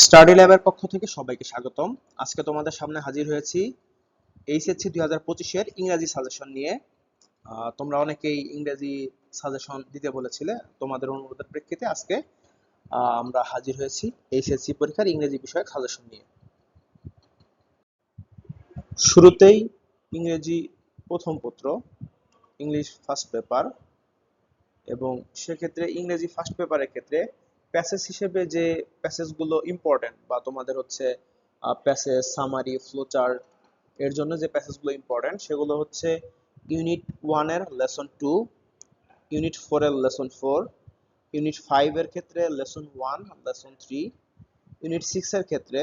Study ল্যাবের পক্ষ থেকে সবাইকে স্বাগতম। আজকে তোমাদের সামনে হাজির হয়েছি এইচএসসি 2025-এর ইংরেজি সাজেশন নিয়ে। তোমরা অনেকেই ইংরেজি সাজেশন দিতে বলেছিলে, তোমাদের অনুরোধের প্রেক্ষিতে আজকে আমরা হাজির হয়েছি এইচএসসি পরীক্ষার ইংরেজি বিষয়ক সাজেশন নিয়ে। শুরুতেই ইংরেজি প্রথম পত্র, ইংলিশ ফার্স্ট পেপার, এবং সেক্ষেত্রে ইংরেজি ফার্স্ট পেপারের ক্ষেত্রে প্যাসেজ হিসেবে যে প্যাসেজগুলো ইম্পর্টেন্ট বা তোমাদের হচ্ছে প্যাসেজ, সামারি, ফ্লোচার্ট, এর জন্য যে প্যাসেজগুলো ইম্পর্টেন্ট সেগুলো হচ্ছে ইউনিট 1 এর লেসন 2, ইউনিট 4 এর লেসন 4, ইউনিট 5 এর ক্ষেত্রে লেসন 1, লেসন 3, ইউনিট 6 এর ক্ষেত্রে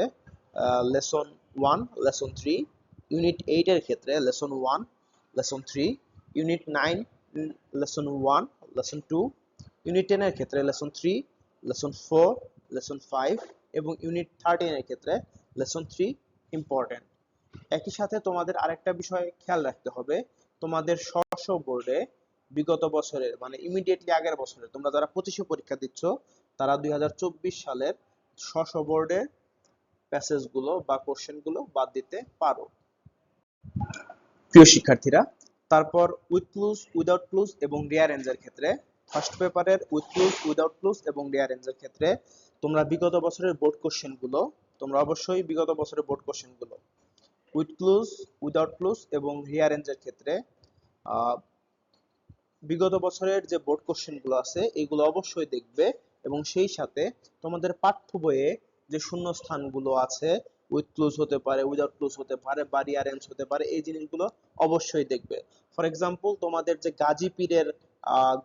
লেসন 1, লেসন 3, ইউনিট 8 এর ক্ষেত্রে lesson 1, lesson 3, unit 9 lesson 1, lesson 2, unit 10 এর ক্ষেত্রে লেসন 3, লেসন 4, লেসন 5 এবং ইউনিট 13 এর ক্ষেত্রে লেসন 3 ইম্পর্টেন্ট। একই সাথে তোমাদের আরেকটা বিষয় খেয়াল রাখতে হবে, তোমাদের ষষ্ঠ বোর্ডে বিগত বছরের মানে ইমিডিয়েটলি আগের বছরে তোমরা যারা 25-এ পরীক্ষা দিচ্ছ তারা 2024 সালের ষষ্ঠ বোর্ডের প্যাসেজগুলো বা কোশ্চেনগুলো বাদ দিতে পারো, প্রিয় শিক্ষার্থীরা। তারপর উইথ ক্লুজ, উইদাউট ক্লুজ এবং রিঅ্যারেঞ্জের ক্ষেত্রে ফার্স্ট পেপারের উইথ ক্লুজ, উইদাউট ক্লুজ এবং রিঅ্যারেঞ্জের ক্ষেত্রে তোমরা বিগত বছরের বোর্ড কোশ্চেনগুলো তোমরা অবশ্যই বিগত বছরের বোর্ড কোশ্চেনগুলো উইথ ক্লুজ, উইদাউট ক্লুজ এবং রিঅ্যারেঞ্জের ক্ষেত্রে বিগত বছরের যে বোর্ড কোশ্চেনগুলো আছে এগুলো অবশ্যই দেখবে, এবং সেই সাথে তোমাদের পাঠ্য বইয়ে যে শূন্য স্থানগুলো আছে উইথ ক্লুজ হতে পারে, উইদাউট ক্লুজ হতে পারে বা রিঅ্যারেঞ্জ হতে পারে, এই জিনিসগুলো অবশ্যই দেখবে। ফর এক্সাম্পল তোমাদের যে গাজী পীরের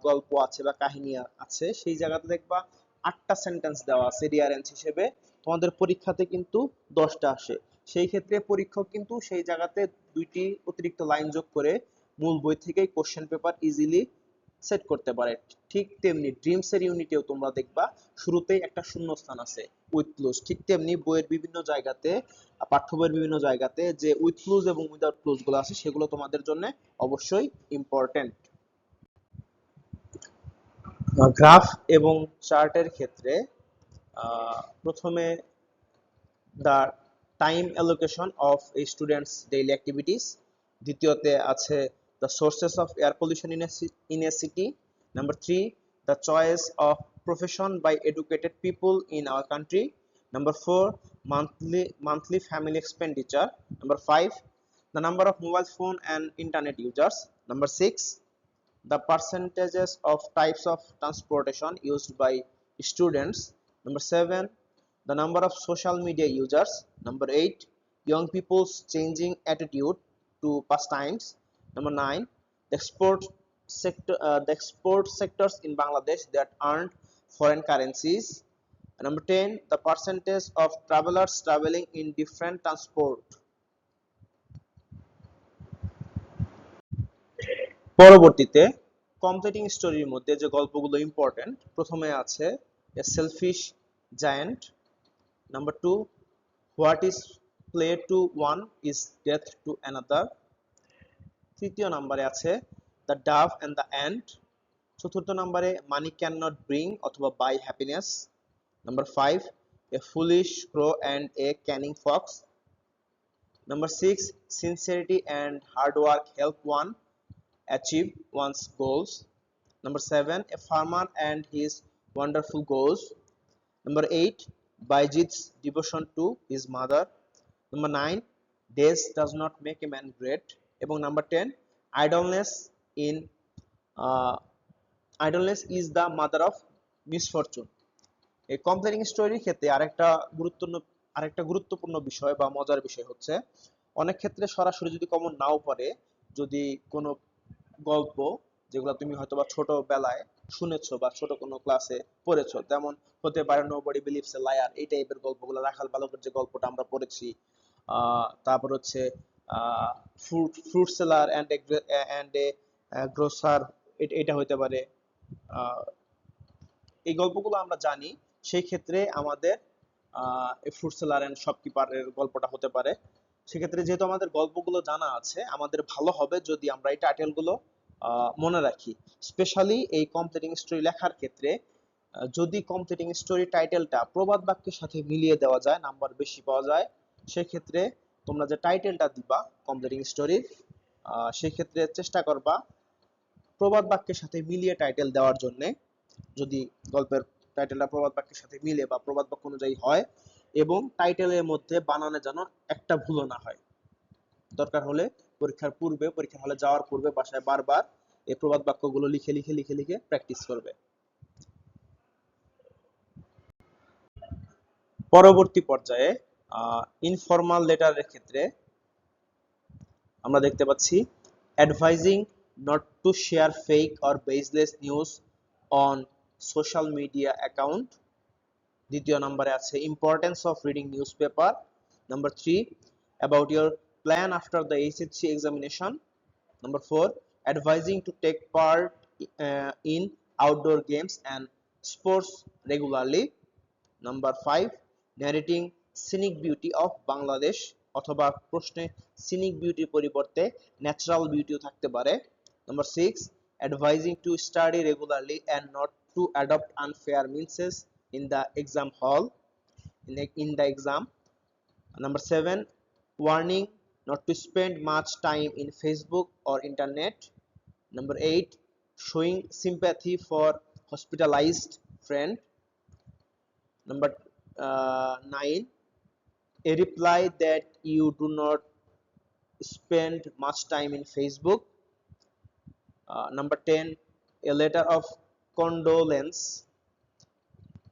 গল্প আছে বা কাহিনী আছে সেই জায়গাতে দেখবা 8টা সেন্টেন্স দেওয়া আছে রিঅ্যারেঞ্জ হিসেবে, তোমাদের পরীক্ষাতে কিন্তু 10টা আসে। সেই ক্ষেত্রে পরীক্ষক কিন্তু সেই জায়গাতে 2টি অতিরিক্ত লাইন যোগ করে মূল বই থেকেই কোশ্চেন পেপার ইজিলি সেট করতে পারে। ঠিক তেমনি ড্রিমস এর ইউনিটেও তোমরা দেখবা শুরুতেই একটা শূন্য স্থান আছে উইথ ক্লুজ। ঠিক তেমনি বইয়ের বিভিন্ন জায়গাতে, পাঠ্য বইয়ের বিভিন্ন জায়গাতে যে উইথ ক্লুজ এবং উইদাউট ক্লুজ গুলো আছে সেগুলো তোমাদের জন্য অবশ্যই ইম্পর্টেন্ট। গ্রাফ এবং চার্টের ক্ষেত্রে প্রথমে the time allocation of a student's daily activities, দ্বিতীয়তে আছে the sources of air pollution in a city, number 3 the choice of profession by educated people in our country, number 4 monthly family expenditure, number 5 the number of mobile phone and internet users, number 6 the percentages of types of transportation used by students, number 7 the number of social media users, number 8 young people's changing attitude to pastimes, number 9 the export sectors in Bangladesh that earned foreign currencies, number 10 the percentage of travelers traveling in different transport. পরবর্তীতে completing স্টোরির মধ্যে যে গল্পগুলো important, প্রথমে আছে a selfish giant, number 2 what is play to one is death to another, তৃতীয় নম্বরে আছে the dove and the ant, চতুর্থ নম্বরে মানি ক্যান নট ব্রিং অথবা buy happiness, number 5 a foolish crow and a cunning fox, number 6 sincerity and hard work help one achieve one's goals, number 7 a farmer and his wonderful goals, number 8 Baijit's devotion to his mother, number 9 days does not make a man great, এবং number 10 idleness in uh, idleness is the mother of misfortune. এই complaining স্টোরির ক্ষেত্রে আরেকটা গুরুত্বপূর্ণ বিষয় বা মজার বিষয় হচ্ছে অনেক ক্ষেত্রে সরাসরি যদি কমন নাও পড়ে, যদি কোনো গল্প যেগুলো তুমি হয়তোবা ছোটবেলায় শুনেছো বা ছোট কোনো ক্লাসে পড়েছো, তেমন হতে পারে নোবডি বিলিভস এ লায়ার, এই টাইপের গল্পগুলো, রাখাল বালকের যে গল্পটা আমরা পড়েছি, তারপর হচ্ছে fruit seller and a grosser, এটা হতে পারে। এই গল্পগুলো আমরা জানি, সেই ক্ষেত্রে আমাদের ফ্রুট সেলার অ্যান্ড শপকিপারের গল্পটা হতে পারে। সেক্ষেত্রে যেহেতু আমাদের গল্পগুলো জানা আছে, আমাদের ভালো হবে যদি আমরা এই টাইটেলগুলো মনে রাখি। স্পেশালি এই কমপ্লিটিং স্টোরি লেখার ক্ষেত্রে যদি কমপ্লিটিং স্টোরি টাইটেলটা প্রবাদ বাক্যের সাথে মিলিয়ে দেওয়া যায়, নাম্বার বেশি পাওয়া যায়, সেক্ষেত্রে তোমরা যে টাইটেলটা দিবা কমপ্লিটিং স্টোরির, সেক্ষেত্রে চেষ্টা করবা প্রবাদ বাক্যের সাথে মিলিয়ে টাইটেল দেওয়ার জন্য। যদি গল্পের টাইটেলটা প্রবাদ বাক্যের সাথে মিলে বা প্রবাদ বাক্য অনুযায়ী হয়, এবং টাইটেলের মধ্যে বানানে যেন একটা ভুলও না হয়। দরকার হলে পরীক্ষার হলে যাওয়ার পূর্বে বাসায় বারবার এই প্রবাদ বাক্যগুলো লিখে লিখে লিখে লিখে প্র্যাকটিস করবে। পরবর্তী পর্যায়ে ইনফর্মাল লেটারের ক্ষেত্রে আমরা দেখতে পাচ্ছি advising not to share fake or baseless news on social media account. দ্বিতীয় নম্বরে আছে importance of reading news paper. Number 3, about your plan after the HSC examination. Number 4, advising to take part in outdoor games and sports regularly. Number 5, narrating scenic beauty of Bangladesh, অথবা প্রশ্নে scenic beauty পরিবর্তে natural beauty থাকতে পারে। Number 6, advising to study regularly and not to adopt unfair means in the exam hall in the exam. Number 7, warning not to spend much time in Facebook or internet. Number 8, showing sympathy for hospitalized friend. Number 9, a reply that you do not spend much time in Facebook. Number 10, a letter of condolence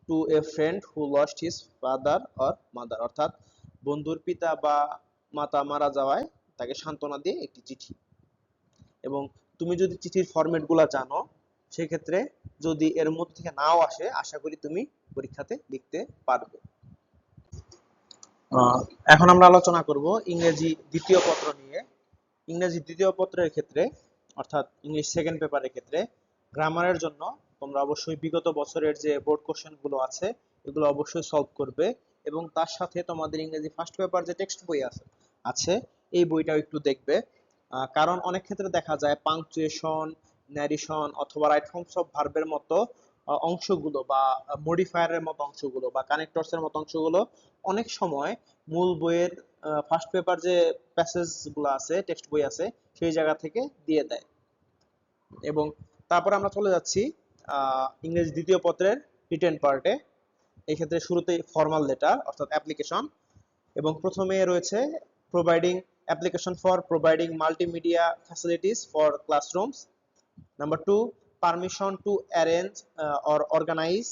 to a friend who lost his father or mother, অর্থাৎ বন্ধুর পিতা বা মাতা মারা যাওয়ায় তাকে সান্ত্বনা দিয়ে একটি চিঠি। এবং তুমি যদি চিঠির ফরম্যাটগুলো জানো, সেক্ষেত্রে যদি এর মধ্যে থেকে নাও আসে, আশা করি তুমি পরীক্ষাতে লিখতে পারবে। এখন আমরা আলোচনা করব ইংরেজি দ্বিতীয় পত্র নিয়ে। ইংরেজি দ্বিতীয় পত্রের ক্ষেত্রে, অর্থাৎ ইংলিশ সেকেন্ড পেপারের ক্ষেত্রে গ্রামারের জন্য তোমরা অবশ্যই বিগত বছরের যে বোর্ড কোশ্চেনগুলো আছে এগুলো অবশ্যই সলভ করবে, এবং তার সাথে তোমাদের ইংরেজি ফার্স্ট পেপার যে টেক্সট বই আছে এই বইটাও একটু দেখবে। কারণ অনেক ক্ষেত্রে দেখা যায় পাংচুয়েশন, ন্যারেশন অথবা রাইট ফর্মস অফ ভার্বের মতো অংশগুলো বা মডিফায়ারের মতো অংশগুলো বা কানেক্টরসের মতো অংশগুলো অনেক সময় মূল বইয়ের ফার্স্ট পেপার যে প্যাসেজগুলো আছে, টেক্সট বই আছে, সেই জায়গা থেকে দিয়ে দেয়। এবং তারপর আমরা চলে যাচ্ছি ইংরেজি দ্বিতীয় পত্রের রিটেন পার্টে। এই ক্ষেত্রে শুরুতেই ফর্মাল লেটার অর্থাৎ অ্যাপ্লিকেশন, এবং প্রথমে রয়েছে providing application for providing multimedia facilities for classrooms. Number 2, permission to arrange or organise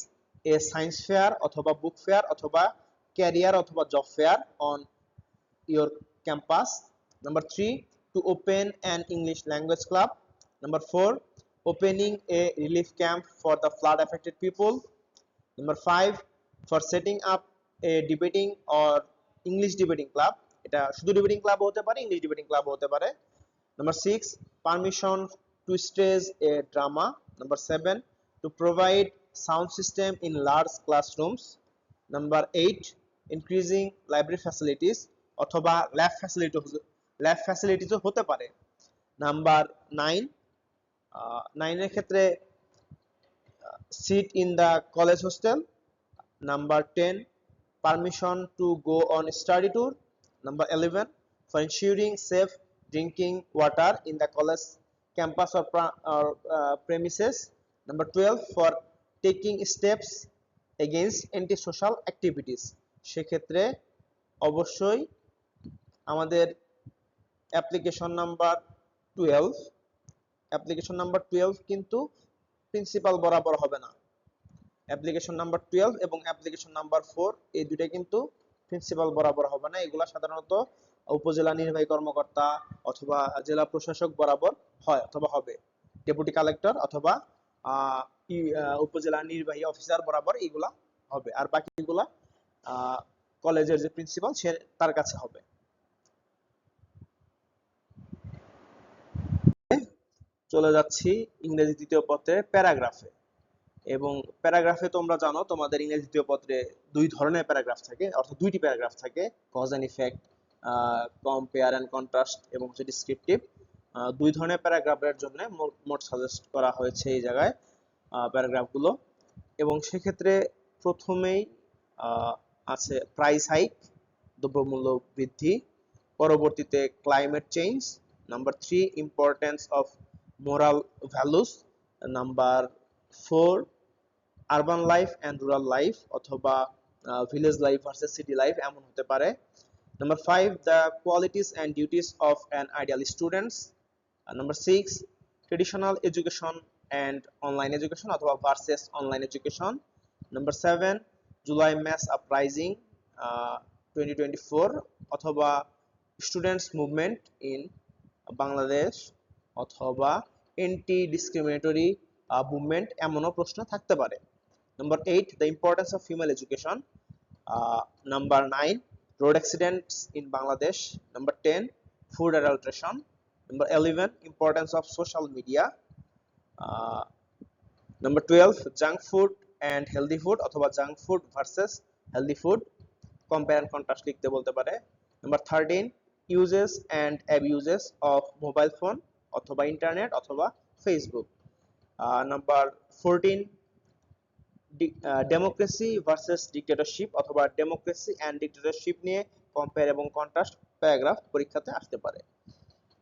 a science fair অথবা বুক ফেয়ার অথবা ক্যারিয়ার অথবা job fair on your campus. Number 3, to open an English language club. Number 4, opening a relief camp for the flood affected people. Number 5, for setting up a debating or English debating club. এটা শুধু debating club হতে পারে, English debating club হতে পারে। Number 6, permission to stage a drama. Number 7, to provide sound system in large classrooms. Number 8, increasing library facilities অথবা lab ফ্যাসিলিটিসও হতে পারে। নাম্বার 9 এর ক্ষেত্রে seat in the college hostel. Number 10, permission to go on study tour. Number 11, for ensuring safe drinking water in the college campus or premises. Number 12, for taking steps against antisocial activities. সেক্ষেত্রে অবশ্যই আমাদের application number 12 কিন্তু principal বরাবর হবে না। Application number 12 এবং application number 4 এই দুটো কিন্তু প্রিন্সিপাল বরাবর হবে না। এগুলা সাধারণত উপজেলা নির্বাহী কর্মকর্তা অথবা জেলা প্রশাসক বরাবর হয় অথবা হবে, ডেপুটি কালেক্টর অথবা উপজেলা নির্বাহী অফিসার বরাবর এগুলা হবে, আর বাকিগুলা কলেজের যে প্রিন্সিপাল সে তার কাছে হবে। চলে যাচ্ছি ইংরেজি দ্বিতীয় পত্রের প্যারাগ্রাফে। এবং প্যারাগ্রাফে তোমরা জানো তোমাদের ইংরেজি দ্বিতীয় পত্রে দুই ধরনের প্যারাগ্রাফ থাকে, অর্থাৎ দুইটি প্যারাগ্রাফ থাকে, cause and effect, compare and contrast এবং হচ্ছে ডিসক্রিপটিভ। দুই ধরনের প্যারাগ্রাফের জন্য মোট সাজেস্ট করা হয়েছে এই জায়গায় প্যারাগ্রাফগুলো। এবং সেক্ষেত্রে প্রথমেই আছে প্রাইস হাইক, দ্রব্যমূল্য বৃদ্ধি, পরবর্তীতে climate change, number 3 importance of moral values, number 4 urban life and rural life অথবা village life versus city life এমন হতে পারে। Number 5 the qualities and duties of an ideal students, number 6 traditional education and online education অথবা versus online education, number 7 July mass uprising 2024 অথবা students movement in Bangladesh অথবা anti discriminatory movement এমনও প্রশ্ন থাকতে পারে। Number 8 the importance of female education, number 9 road accidents in Bangladesh, number 10 food adulteration, number 11 importance of social media, number 12 junk food and healthy food অথবা junk food versus healthy food compare and contrast লিখতে বলতে পারে। number 13 uses and abuses of mobile phone অথবা internet অথবা Facebook, number 14 democracy versus dictatorship অথবা democracy and dictatorship নিয়ে compare এবং contrast paragraph পরীক্ষাতে আসতে পারে।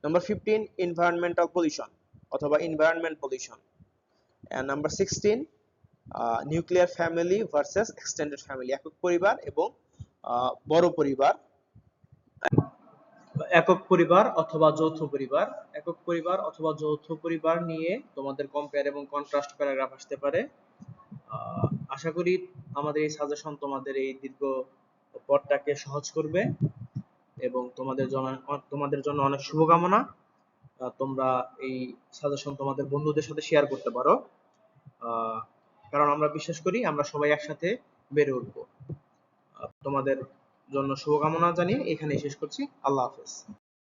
নাম্বার 15 এনভায়রনমেন্টাল পলিউশন অথবা environment pollution, number 16 nuclear family versus extended family, একক পরিবার এবং বড় পরিবার, একক পরিবার অথবা যৌথ পরিবার, একক পরিবার অথবা যৌথ পরিবার নিয়ে তোমাদের কম্পেয়ার এবং কন্ট্রাস্ট প্যারাগ্রাফ আসতে পারে। আশা করি আমাদের এই সাজেশন তোমাদের এই দীর্ঘ পথটাকে সহজ করবে এবং তোমাদের জন্য অনেক শুভকামনা। তোমরা এই সাজেশন তোমাদের বন্ধুদের সাথে শেয়ার করতে পারো, কারণ আমরা বিশ্বাস করি আমরা সবাই একসাথে বেড়ে উঠবো। তোমাদের জন্য শুভকামনা জানিয়ে এখানেই শেষ করছি। আল্লাহ হাফেজ।